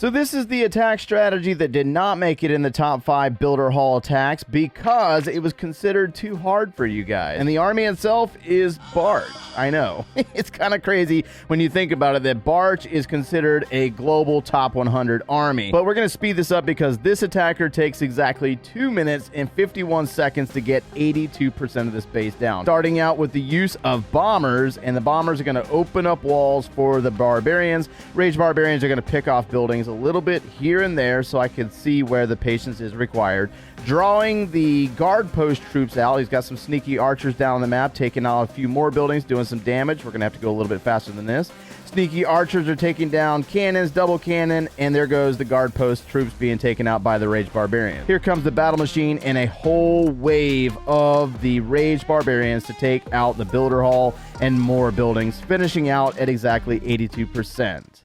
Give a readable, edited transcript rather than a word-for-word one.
So this is the attack strategy that did not make it in the top 5 Builder Hall attacks because it was considered too hard for you guys. And the army itself is Barch. I know. It's kind of crazy when you think about it that Barch is considered a global top 100 army. But we're going to speed this up because this attacker takes exactly 2 minutes and 51 seconds to get 82% of this base down. Starting out with the use of bombers, and the bombers are going to open up walls for the barbarians. Rage barbarians are going to pick off buildings a little bit here and there so I can see where the patience is required. Drawing the guard post troops out. He's got some sneaky archers down on the map, taking out a few more buildings, doing some damage. We're going to have to go a little bit faster than this. Sneaky archers are taking down cannons, double cannon, and there goes the guard post troops being taken out by the Rage Barbarians. Here comes the battle machine and a whole wave of the Rage Barbarians to take out the Builder Hall and more buildings, finishing out at exactly 82%.